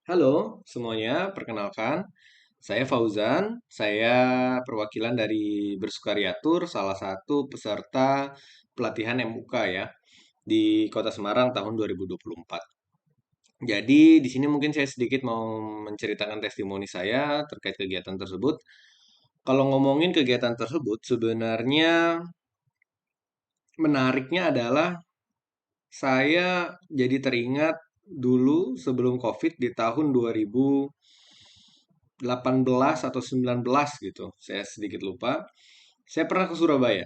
Halo semuanya, perkenalkan, saya Fauzan. Saya perwakilan dari Bersukariatur, salah satu peserta pelatihan MUK ya di Kota Semarang tahun 2024. Jadi di sini mungkin saya sedikit mau menceritakan testimoni saya terkait kegiatan tersebut. Kalau ngomongin kegiatan tersebut, sebenarnya menariknya adalah saya jadi teringat dulu sebelum COVID di tahun 2018 atau 19 gitu. Saya sedikit lupa. Saya pernah ke Surabaya.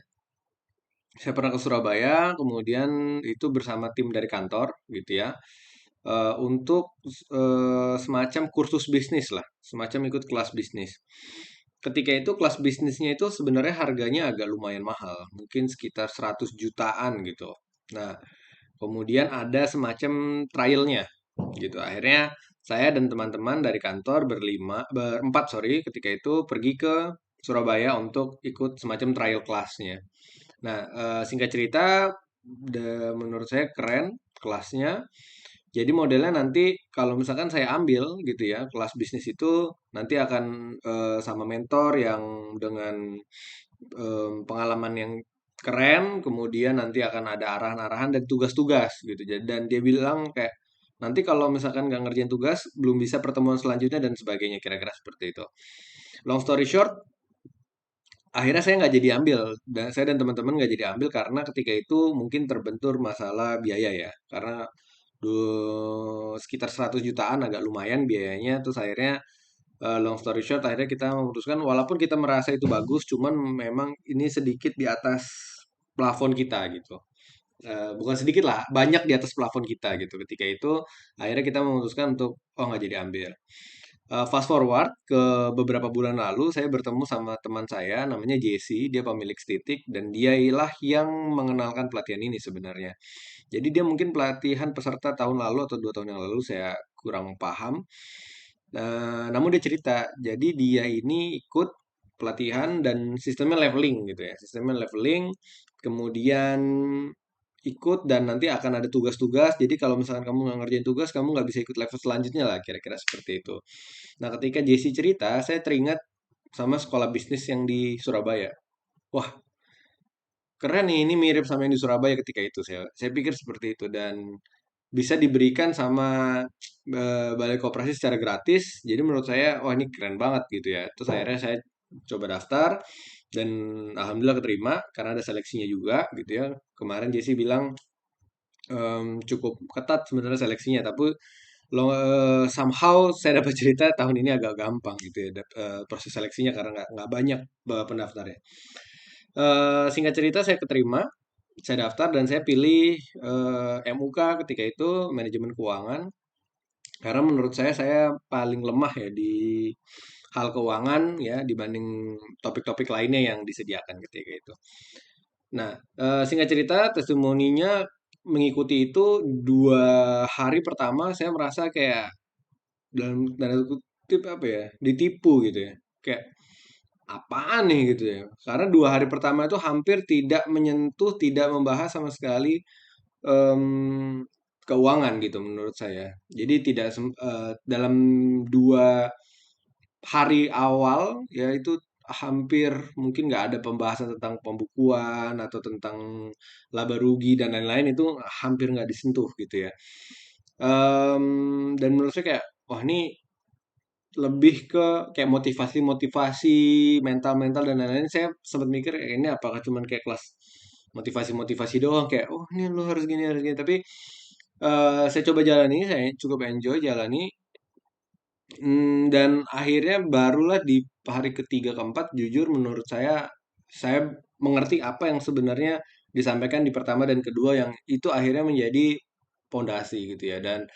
Saya pernah ke Surabaya, kemudian itu bersama tim dari kantor gitu ya. Untuk semacam kursus bisnis lah, semacam ikut kelas bisnis. Ketika itu kelas bisnisnya itu sebenarnya harganya agak lumayan mahal, mungkin sekitar 100 jutaan gitu. Nah, kemudian ada semacam trialnya gitu. Akhirnya saya dan teman-teman dari kantor berempat sorry, ketika itu pergi ke Surabaya untuk ikut semacam trial kelasnya. Nah, singkat cerita, menurut saya keren kelasnya. Jadi modelnya nanti kalau misalkan saya ambil gitu ya, kelas bisnis itu nanti akan sama mentor yang dengan pengalaman yang keren, kemudian nanti akan ada arahan-arahan dan tugas-tugas gitu. Dan dia bilang kayak nanti kalau misalkan nggak ngerjain tugas, belum bisa pertemuan selanjutnya dan sebagainya, kira-kira seperti itu. Long story short, akhirnya saya nggak jadi ambil dan saya dan teman-teman nggak jadi ambil karena ketika itu mungkin terbentur masalah biaya ya karena sekitar 100 jutaan agak lumayan biayanya terus akhirnya long story short akhirnya kita memutuskan walaupun kita merasa itu bagus cuman memang ini sedikit di atas plafon kita gitu. Bukan sedikit lah banyak di atas plafon kita gitu ketika itu akhirnya kita memutuskan untuk oh nggak jadi ambil. Fast forward ke beberapa bulan lalu, saya bertemu sama teman saya, namanya Jesse, dia pemilik Stitik, dan dialah yang mengenalkan pelatihan ini sebenarnya. Jadi dia mungkin pelatihan peserta tahun lalu atau 2 tahun yang lalu, saya kurang paham. Namun dia cerita, jadi dia ini ikut pelatihan dan sistemnya leveling gitu ya, sistemnya leveling, kemudian ikut dan nanti akan ada tugas-tugas. Jadi kalau misalkan kamu nggak ngerjain tugas, kamu nggak bisa ikut level selanjutnya lah, kira-kira seperti itu. Nah, ketika Jesse cerita, saya teringat sama sekolah bisnis yang di Surabaya. Wah, keren nih, ini mirip sama yang di Surabaya ketika itu. Saya pikir seperti itu dan bisa diberikan sama Balai Koperasi secara gratis. Jadi menurut saya, wah ini keren banget gitu ya. Terus akhirnya saya coba daftar dan alhamdulillah keterima karena ada seleksinya juga gitu ya. Kemarin Jesse bilang cukup ketat sebenarnya seleksinya, tapi somehow saya dapat cerita tahun ini agak gampang gitu ya proses seleksinya karena nggak banyak pendaftarnya. Singkat cerita saya keterima, saya daftar dan saya pilih MUK ketika itu manajemen keuangan karena menurut saya paling lemah ya di hal keuangan ya dibanding topik-topik lainnya yang disediakan ketika itu. Nah, singkat cerita testimoninya mengikuti itu 2 hari pertama saya merasa kayak dalam tanda kutip apa ya ditipu gitu ya kayak apaan nih gitu ya karena 2 hari pertama itu hampir tidak menyentuh tidak membahas sama sekali em, keuangan gitu menurut saya jadi tidak dalam 2 hari awal ya itu hampir mungkin nggak ada pembahasan tentang pembukuan atau tentang laba rugi dan lain-lain itu hampir nggak disentuh gitu ya. Dan menurut saya kayak wah ini lebih ke kayak motivasi-motivasi mental-mental dan lain-lain. Saya sempat mikir kayak ini apakah cuman kayak kelas motivasi-motivasi doang kayak oh ini lu harus gini tapi saya coba jalani saya cukup enjoy jalani. Dan akhirnya barulah di hari ketiga keempat jujur menurut saya mengerti apa yang sebenarnya disampaikan di pertama dan kedua yang itu akhirnya menjadi pondasi gitu ya dan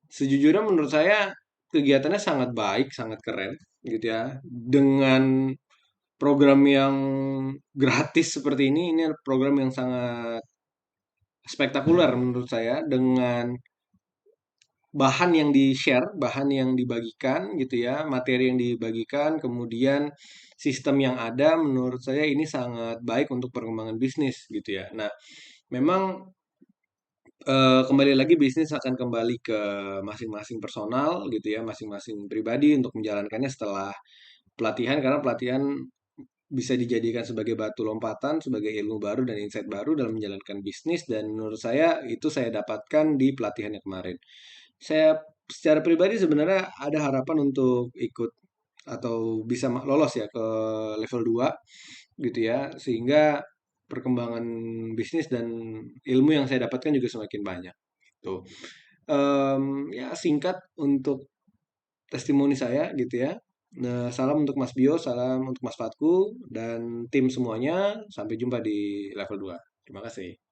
sejujurnya menurut saya kegiatannya sangat baik, sangat keren gitu ya. Dengan program yang gratis seperti ini program yang sangat spektakuler menurut saya dengan bahan yang di-share, bahan yang dibagikan gitu ya, materi yang dibagikan, kemudian sistem yang ada menurut saya ini sangat baik untuk perkembangan bisnis gitu ya. Nah, memang Kembali lagi bisnis akan kembali ke masing-masing personal gitu ya, masing-masing pribadi untuk menjalankannya setelah pelatihan, karena pelatihan bisa dijadikan sebagai batu lompatan, sebagai ilmu baru dan insight baru dalam menjalankan bisnis, dan menurut saya itu saya dapatkan di pelatihan yang kemarin. Saya secara pribadi sebenarnya ada harapan untuk ikut atau bisa lolos ya ke level 2 gitu ya, sehingga perkembangan bisnis dan ilmu yang saya dapatkan juga semakin banyak gitu. Ya singkat untuk testimoni saya gitu ya. Nah, salam untuk Mas Bio, salam untuk Mas Fatku dan tim semuanya. Sampai jumpa di level 2. Terima kasih.